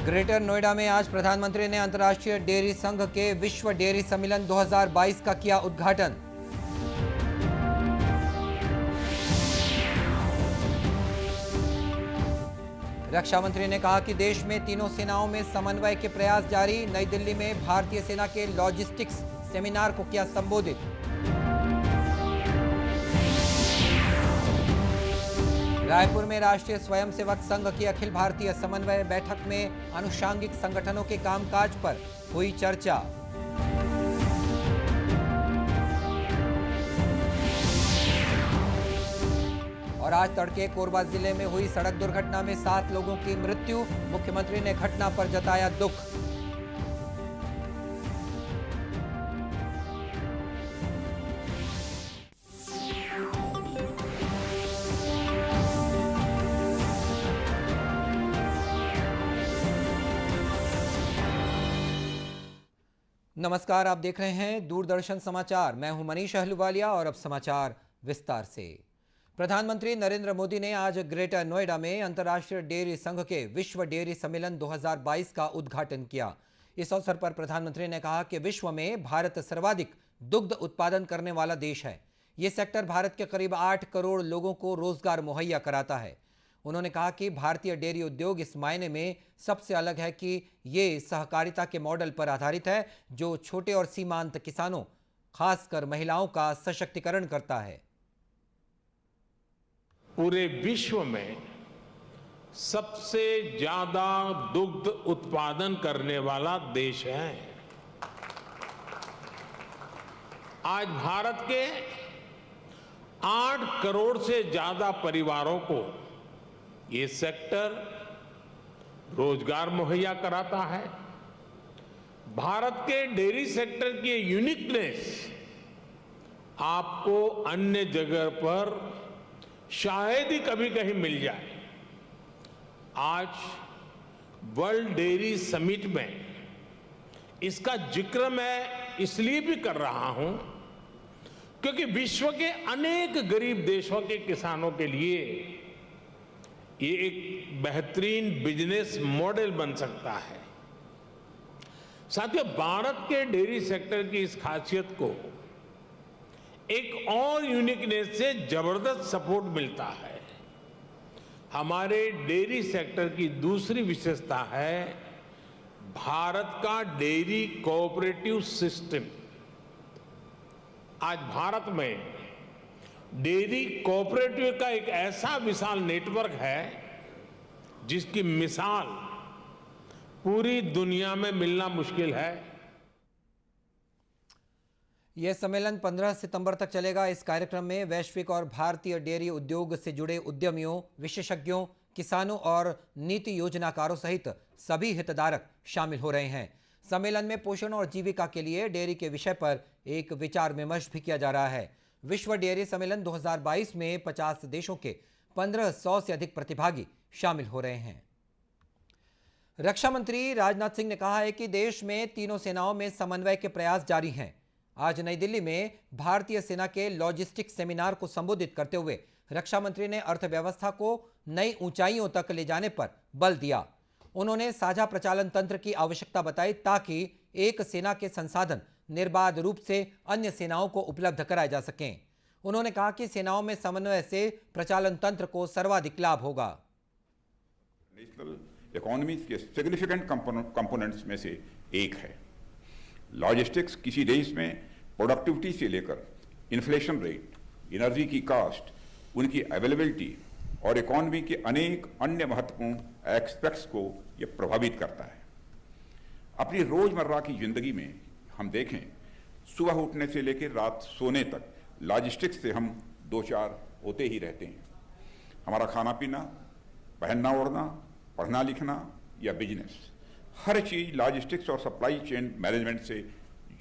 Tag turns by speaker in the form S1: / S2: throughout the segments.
S1: Greater Noida में आज प्रधानमंत्री ने अंतर्राष्ट्रीय डेयरी संघ के विश्व डेयरी सम्मेलन 2022 का किया उद्घाटन। रक्षा मंत्री ने कहा कि देश में तीनों सेनाओं में समन्वय के प्रयास जारी। नई दिल्ली में भारतीय सेना के लॉजिस्टिक्स सेमिनार को किया संबोधित। रायपुर में राष्ट्रीय स्वयंसेवक संघ की अखिल भारतीय समन्वय बैठक में आनुषंगिक संगठनों के कामकाज पर हुई चर्चा। और आज तड़के कोरबा जिले में हुई सड़क दुर्घटना में 7 लोगों की मृत्यु। मुख्यमंत्री ने घटना पर जताया दुख। नमस्कार, आप देख रहे हैं दूरदर्शन समाचार। मैं हूं मनीष अहलूवालिया और अब समाचार विस्तार से। प्रधानमंत्री नरेंद्र मोदी ने आज ग्रेटर नोएडा में अंतर्राष्ट्रीय डेयरी संघ के विश्व डेयरी सम्मेलन 2022 का उद्घाटन किया। इस अवसर पर प्रधानमंत्री ने कहा कि विश्व में भारत सर्वाधिक दुग्ध उत्पादन करने वाला देश है। ये सेक्टर भारत के करीब 8 करोड़ लोगों को रोजगार मुहैया कराता है। उन्होंने कहा कि भारतीय डेयरी उद्योग इस मायने में सबसे अलग है कि ये सहकारिता के मॉडल पर आधारित है, जो छोटे और सीमांत किसानों, खासकर महिलाओं का सशक्तिकरण करता है।
S2: पूरे विश्व में सबसे ज्यादा दुग्ध उत्पादन करने वाला देश है। आज भारत के 8 करोड़ से ज्यादा परिवारों को ये सेक्टर रोजगार मुहैया कराता है। भारत के डेयरी सेक्टर की यूनिकनेस आपको अन्य जगह पर शायद ही कभी कहीं मिल जाए। आज वर्ल्ड डेयरी समिट में इसका जिक्र मैं इसलिए भी कर रहा हूं क्योंकि विश्व के अनेक गरीब देशों के किसानों के लिए ये एक बेहतरीन बिजनेस मॉडल बन सकता है। साथियों, भारत के डेयरी सेक्टर की इस खासियत को एक और यूनिकनेस से जबरदस्त सपोर्ट मिलता है। हमारे डेयरी सेक्टर की दूसरी विशेषता है भारत का डेयरी कोऑपरेटिव सिस्टम। आज भारत में डेयरी कोऑपरेटिव का एक ऐसा विशाल नेटवर्क है जिसकी मिसाल पूरी दुनिया में मिलना मुश्किल है।
S1: यह सम्मेलन 15 सितंबर तक चलेगा। इस कार्यक्रम में वैश्विक और भारतीय डेयरी उद्योग से जुड़े उद्यमियों, विशेषज्ञों, किसानों और नीति योजनाकारों सहित सभी हितधारक शामिल हो रहे हैं। सम्मेलन में पोषण और जीविका के लिए डेयरी के विषय पर एक विचार विमर्श भी किया जा रहा है। विश्व डेयरी सम्मेलन 2022 में 50 देशों के 1500 से अधिक प्रतिभागी शामिल हो रहे हैं। रक्षा मंत्री राजनाथ सिंह ने कहा है कि देश में तीनों सेनाओं में समन्वय के प्रयास जारी हैं। आज नई दिल्ली में भारतीय सेना के लॉजिस्टिक्स सेमिनार को संबोधित करते हुए रक्षा मंत्री ने अर्थव्यवस्था को नई ऊंचाइयों तक ले जाने पर बल दिया। उन्होंने साझा प्रचालन तंत्र की आवश्यकता बताई ताकि एक सेना के संसाधन निर्बाध रूप से अन्य सेनाओं को उपलब्ध कराए जा सकें। उन्होंने कहा कि सेनाओं में समन्वय से प्रचालन तंत्र को सर्वाधिक लाभ होगा।
S3: नेशनल इकोनॉमीज के सिग्निफिकेंट कंपोनेंट्स में से एक है। लॉजिस्टिक्स किसी देश में प्रोडक्टिविटी से लेकर इन्फ्लेशन रेट, एनर्जी की कॉस्ट, उनकी अवेलेबिलिटी और इकोनॉमी के अनेक अन्य महत्वपूर्ण एस्पेक्ट्स को यह प्रभावित करता है। अपनी रोजमर्रा की जिंदगी में हम देखें, सुबह उठने से लेकर रात सोने तक लॉजिस्टिक्स से हम दो चार होते ही रहते हैं। हमारा खाना पीना, पहनना ओढ़ना, पढ़ना लिखना या बिजनेस, हर चीज लॉजिस्टिक्स और सप्लाई चेन मैनेजमेंट से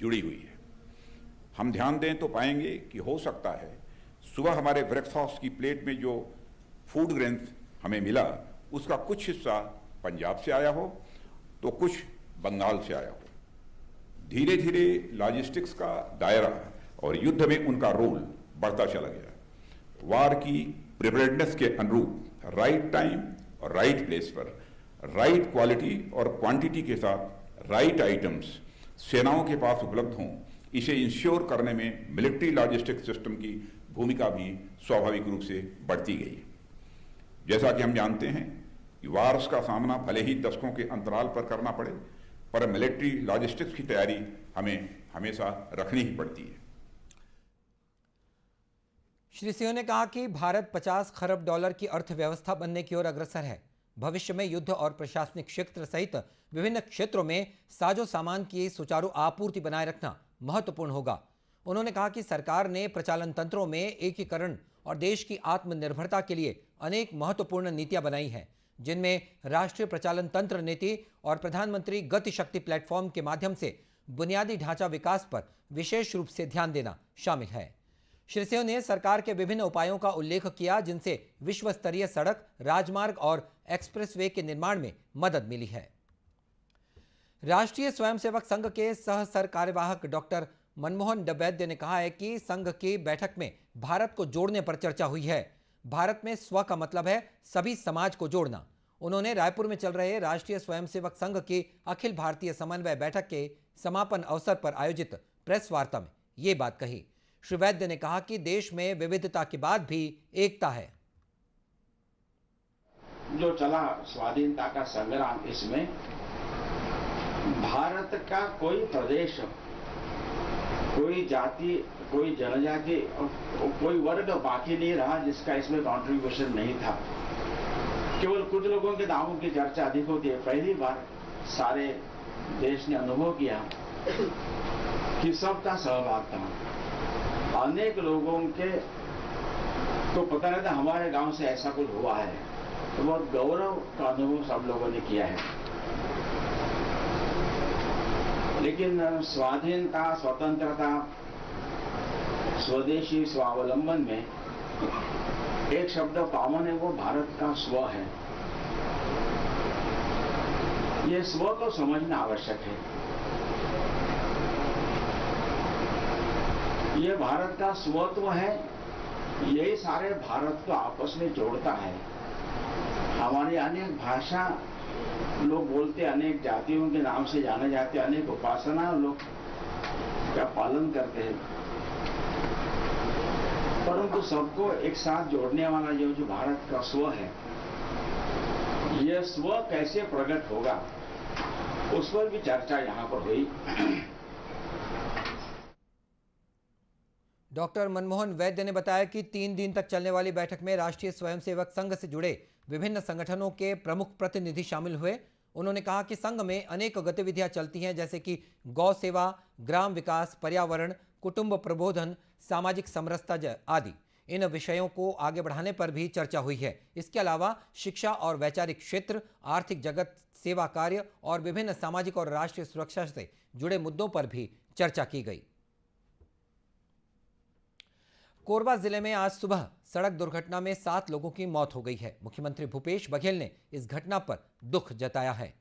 S3: जुड़ी हुई है। हम ध्यान दें तो पाएंगे कि हो सकता है सुबह हमारे ब्रेकफास्ट की प्लेट में जो फूड ग्रेन्स हमें मिला उसका कुछ हिस्सा पंजाब से आया हो तो कुछ बंगाल से आया हो। धीरे धीरे लॉजिस्टिक्स का दायरा और युद्ध में उनका रोल बढ़ता चला गया। वार की प्रिपेयर्डनेस के अनुरूप राइट टाइम और राइट प्लेस पर राइट क्वालिटी और क्वांटिटी के साथ राइट आइटम्स सेनाओं के पास उपलब्ध हों, इसे इंश्योर करने में मिलिट्री लॉजिस्टिक्स सिस्टम की भूमिका भी स्वाभाविक रूप से बढ़ती गई। जैसा कि हम जानते हैं कि वार्स का सामना भले ही दशकों के अंतराल पर करना पड़े, पर मिलिट्री लॉजिस्टिक्स की तैयारी हमें हमेशा रखनी ही पड़ती है।
S1: श्री सिंह ने कहा कि भारत 50 खरब डॉलर की अर्थव्यवस्था बनने की ओर अग्रसर है। भविष्य में युद्ध और प्रशासनिक क्षेत्र सहित विभिन्न क्षेत्रों में साजो सामान की सुचारू आपूर्ति बनाए रखना महत्वपूर्ण होगा। उन्होंने कहा कि सरकार ने प्रचालन तंत्रों में एकीकरण और देश की आत्मनिर्भरता के लिए अनेक महत्वपूर्ण नीतियां बनाई हैं, जिनमें राष्ट्रीय प्रचालन तंत्र नीति और प्रधानमंत्री गति शक्ति प्लेटफॉर्म के माध्यम से बुनियादी ढांचा विकास पर विशेष रूप से ध्यान देना शामिल है। श्री सिंह ने सरकार के विभिन्न उपायों का उल्लेख किया, जिनसे विश्व स्तरीय सड़क, राजमार्ग और एक्सप्रेसवे के निर्माण में मदद मिली है। राष्ट्रीय स्वयंसेवक संघ के सह कार्यवाहक डॉक्टर मनमोहन वैद्य ने कहा है कि संघ की बैठक में भारत को जोड़ने पर चर्चा हुई है। भारत में स्व का मतलब है सभी समाज को जोड़ना। उन्होंने रायपुर में चल रहे राष्ट्रीय स्वयंसेवक संघ की अखिल भारतीय समन्वय बैठक के समापन अवसर पर आयोजित प्रेस वार्ता में ये बात कही। श्री वैद्य ने कहा कि देश में विविधता के बाद भी एकता है।
S4: जो चला स्वाधीनता का संग्राम, इसमें भारत का कोई प्रदेश, कोई जाति, कोई जनजाति, कोई वर्ग बाकी नहीं रहा जिसका इसमें कंट्रीब्यूशन नहीं था। केवल कुछ लोगों के नामों की चर्चा अधिक होती है। पहली बार सारे देश ने अनुभव किया कि सबका सहभाग था। अनेक लोगों के तो पता नहीं था हमारे गांव से ऐसा कुछ हुआ है, तो बहुत गौरव का अनुभव सब लोगों ने किया है। लेकिन स्वाधीनता, स्वतंत्रता, स्वदेशी स्वावलंबन में एक शब्द कॉमन है, वो भारत का स्व है। ये स्व को समझना आवश्यक है। ये भारत का स्वत्व है, यही सारे भारत को आपस में जोड़ता है। हमारी अनेक भाषा लोग बोलते, अनेक जातियों के नाम से जाने जाते, अनेक उपासना लोग का पालन करते हैं, परंतु सबको एक साथ जोड़ने वाला जो भारत का स्व है, यह स्व कैसे प्रकट होगा, उस पर भी चर्चा यहाँ पर हुई।
S1: डॉक्टर मनमोहन वैद्य ने बताया कि 3 दिन तक चलने वाली बैठक में राष्ट्रीय स्वयंसेवक संघ से जुड़े विभिन्न संगठनों के प्रमुख प्रतिनिधि शामिल हुए। उन्होंने कहा कि संघ में अनेक गतिविधियां चलती हैं, जैसे कि गौ सेवा, ग्राम विकास, पर्यावरण, कुटुंब प्रबोधन, सामाजिक समरसता आदि। इन विषयों को आगे बढ़ाने पर भी चर्चा हुई है। इसके अलावा शिक्षा और वैचारिक क्षेत्र, आर्थिक जगत, सेवा कार्य और विभिन्न सामाजिक और राष्ट्रीय सुरक्षा से जुड़े मुद्दों पर भी चर्चा की गई। कोरबा जिले में आज सुबह सड़क दुर्घटना में 7 लोगों की मौत हो गई है। मुख्यमंत्री भूपेश बघेल ने इस घटना पर दुख जताया है।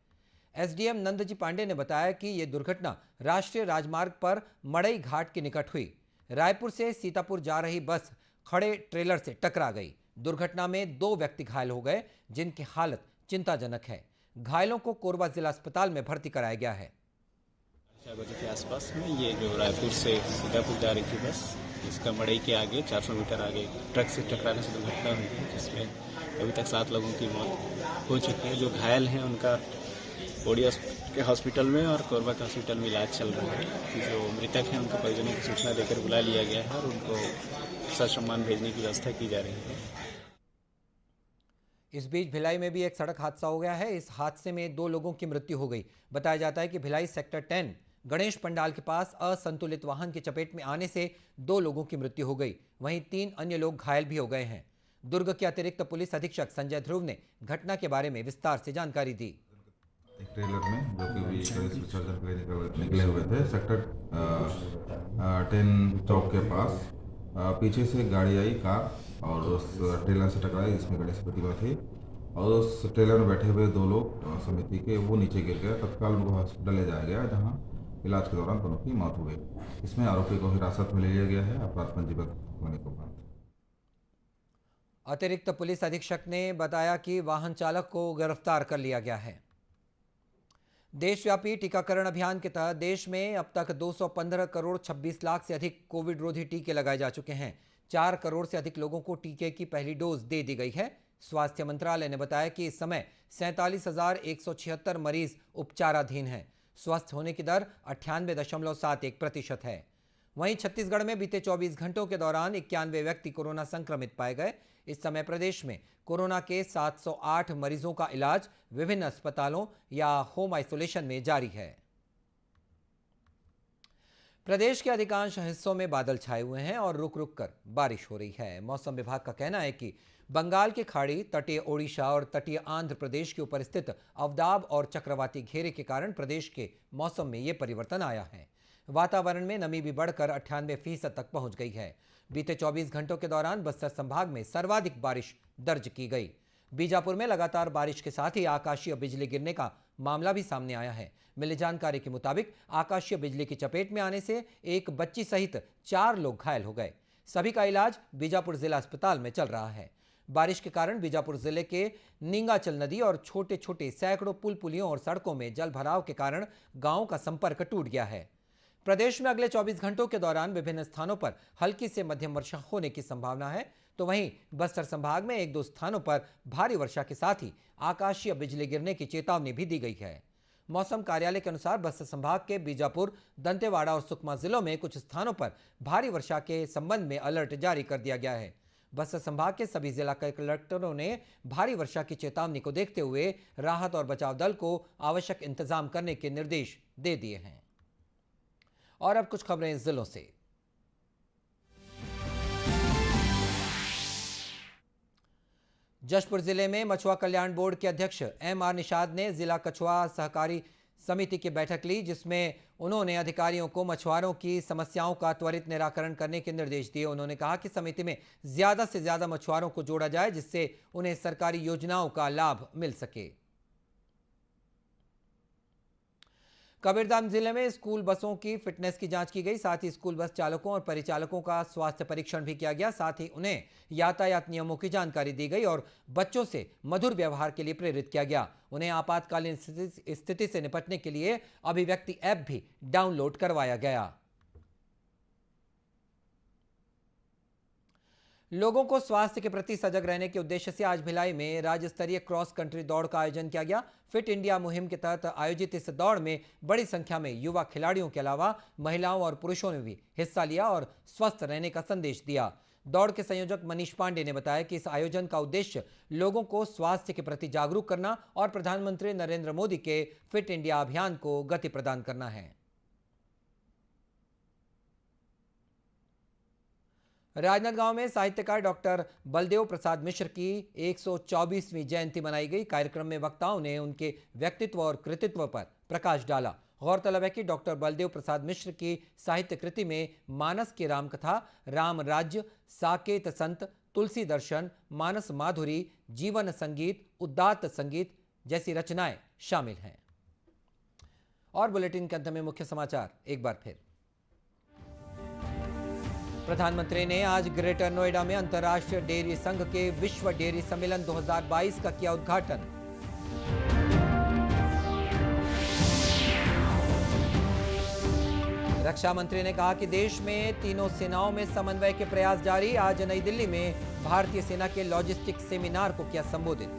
S1: एसडीएम नंदजी पांडे ने बताया कि यह दुर्घटना राष्ट्रीय राजमार्ग पर मड़ई घाट के निकट हुई। रायपुर से सीतापुर जा रही बस खड़े ट्रेलर से टकरा गई। दुर्घटना में 2 व्यक्ति घायल हो गए, जिनकी हालत चिंताजनक है। घायलों को कोरबा जिला अस्पताल में भर्ती कराया गया है।
S5: 4 बजे के आसपास में ये जो रायपुर से सीतापुर जा रही थी बस, इसका मड़ई के आगे 400 मीटर आगे ट्रक से टकराने से दुर्घटना हुई है, जिसमें अभी तक 7 लोगों की मौत हो चुकी है। जो घायल हैं उनका ओडिया के हॉस्पिटल में और कोरबा के हॉस्पिटल में इलाज चल रहा है। जो मृतक हैं उनको परिजनों की सूचना देकर बुला लिया गया है और उनको ससम्मान भेजने की व्यवस्था की जा रही है।
S1: इस बीच भिलाई में भी एक सड़क हादसा हो गया है। इस हादसे में 2 लोगों की मृत्यु हो गई। बताया जाता है कि भिलाई सेक्टर 10 गणेश पंडाल के पास असंतुलित वाहन की चपेट में आने से 2 लोगों की मृत्यु हो गई। वहीं 3 अन्य लोग घायल भी हो गए हैं। दुर्ग के अतिरिक्त पुलिस अधीक्षक संजय ध्रुव ने घटना के बारे में विस्तार से जानकारी दी।
S6: एक ट्रेलर में जो कि विसर्जन के लिए निकले हुए थे, सेक्टर 10 चौक के पास पीछे से गाड़ी आई कार और उस ट्रेलर से टकराई, जिसमें गणेश प्रतिमा थी और उस ट्रेलर में बैठे हुए 2 लोग समिति के वो नीचे गिर गए। तत्काल उनको हॉस्पिटल ले जाया गया, जहां इलाज के दौरान दोनों की मौत हो गई। इसमें आरोपी को हिरासत में ले लिया गया है अपराध पंजीबद्ध होने के बाद।
S1: अतिरिक्त पुलिस अधीक्षक ने बताया कि वाहन चालक को गिरफ्तार कर लिया गया है। देशव्यापी टीकाकरण अभियान के तहत देश में अब तक 215 करोड़ 26 लाख से अधिक कोविड रोधी टीके लगाए जा चुके हैं। 4 करोड़ से अधिक लोगों को टीके की पहली डोज दे दी गई है। स्वास्थ्य मंत्रालय ने बताया कि इस समय 47,176 मरीज उपचाराधीन हैं। स्वस्थ होने की दर 98.71% है। वहीं छत्तीसगढ़ में बीते 24 घंटों के दौरान 91 व्यक्ति कोरोना संक्रमित पाए गए। इस समय प्रदेश में कोरोना के 708 मरीजों का इलाज विभिन्न अस्पतालों या होम आइसोलेशन में जारी है। प्रदेश के अधिकांश हिस्सों में बादल छाए हुए हैं और रुक रुक कर बारिश हो रही है। मौसम विभाग का कहना है कि बंगाल की खाड़ी, तटीय ओडिशा और तटीय आंध्र प्रदेश के ऊपर स्थित अवदाब और चक्रवाती घेरे के कारण प्रदेश के मौसम में ये परिवर्तन आया है। वातावरण में नमी भी बढ़कर 98% तक पहुंच गई है। बीते 24 घंटों के दौरान बस्तर संभाग में सर्वाधिक बारिश दर्ज की गई। बीजापुर में लगातार बारिश के साथ ही आकाशीय बिजली गिरने का मामला भी सामने आया है। मिली जानकारी के मुताबिक आकाशीय बिजली की चपेट में आने से एक बच्ची सहित 4 लोग घायल हो गए। सभी का इलाज बीजापुर जिला अस्पताल में चल रहा है। बारिश के कारण बीजापुर जिले के नींगाचल नदी और छोटे छोटे सैकड़ों पुल पुलियों और सड़कों में जल भराव के कारण गांवों का संपर्क टूट गया है। प्रदेश में अगले 24 घंटों के दौरान विभिन्न स्थानों पर हल्की से मध्यम वर्षा होने की संभावना है, तो वहीं बस्तर संभाग में 1-2 स्थानों पर भारी वर्षा के साथ ही आकाशीय बिजली गिरने की चेतावनी भी दी गई है। मौसम कार्यालय के अनुसार बस्तर संभाग के बीजापुर, दंतेवाड़ा और सुकमा जिलों में कुछ स्थानों पर भारी वर्षा के संबंध में अलर्ट जारी कर दिया गया है। बस्तर संभाग के सभी जिला कलेक्टरों ने भारी वर्षा की चेतावनी को देखते हुए राहत और बचाव दल को आवश्यक इंतजाम करने के निर्देश दे दिए हैं। और अब कुछ खबरें जिलों से। जशपुर जिले में मछुआ कल्याण बोर्ड के अध्यक्ष M.R. निषाद ने जिला कछुआ सहकारी समिति की बैठक ली, जिसमें उन्होंने अधिकारियों को मछुआरों की समस्याओं का त्वरित निराकरण करने के निर्देश दिए। उन्होंने कहा कि समिति में ज्यादा से ज्यादा मछुआरों को जोड़ा जाए, जिससे उन्हें सरकारी योजनाओं का लाभ मिल सके। कबीरधाम जिले में स्कूल बसों की फिटनेस की जांच की गई। साथ ही स्कूल बस चालकों और परिचालकों का स्वास्थ्य परीक्षण भी किया गया। साथ ही उन्हें यातायात नियमों की जानकारी दी गई और बच्चों से मधुर व्यवहार के लिए प्रेरित किया गया। उन्हें आपातकालीन स्थिति से निपटने के लिए अभिव्यक्ति ऐप भी डाउनलोड करवाया गया। लोगों को स्वास्थ्य के प्रति सजग रहने के उद्देश्य से आज भिलाई में राज्य स्तरीय क्रॉस कंट्री दौड़ का आयोजन किया गया। फिट इंडिया मुहिम के तहत आयोजित इस दौड़ में बड़ी संख्या में युवा खिलाड़ियों के अलावा महिलाओं और पुरुषों ने भी हिस्सा लिया और स्वस्थ रहने का संदेश दिया। दौड़ के संयोजक मनीष पांडे ने बताया कि इस आयोजन का उद्देश्य लोगों को स्वास्थ्य के प्रति जागरूक करना और प्रधानमंत्री नरेंद्र मोदी के फिट इंडिया अभियान को गति प्रदान करना है। राजनांदगांव में साहित्यकार डॉक्टर बलदेव प्रसाद मिश्र की 124वीं जयंती मनाई गई। कार्यक्रम में वक्ताओं ने उनके व्यक्तित्व और कृतित्व पर प्रकाश डाला। गौरतलब है कि डॉक्टर बलदेव प्रसाद मिश्र की साहित्य कृति में मानस की रामकथा, राम राज्य, साकेत संत, तुलसी दर्शन, मानस माधुरी, जीवन संगीत, उदात्त संगीत जैसी रचनाएं शामिल हैं। और बुलेटिन के अंत में मुख्य समाचार एक बार फिर। प्रधानमंत्री ने आज ग्रेटर नोएडा में अंतर्राष्ट्रीय डेयरी संघ के विश्व डेयरी सम्मेलन 2022 का किया उद्घाटन। रक्षा मंत्री ने कहा कि देश में तीनों सेनाओं में समन्वय के प्रयास जारी। आज नई दिल्ली में भारतीय सेना के लॉजिस्टिक सेमिनार को किया संबोधित।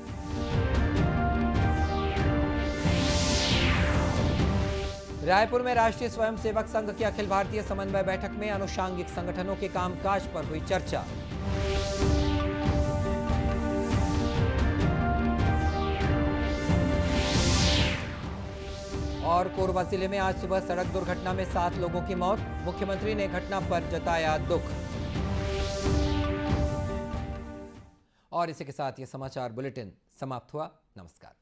S1: रायपुर में राष्ट्रीय स्वयंसेवक संघ की अखिल भारतीय समन्वय बैठक में आनुषंगिक संगठनों के कामकाज पर हुई चर्चा। और कोरबा जिले में आज सुबह सड़क दुर्घटना में 7 लोगों की मौत। मुख्यमंत्री ने घटना पर जताया दुख। और इसी के साथ ये समाचार बुलेटिन समाप्त हुआ। नमस्कार।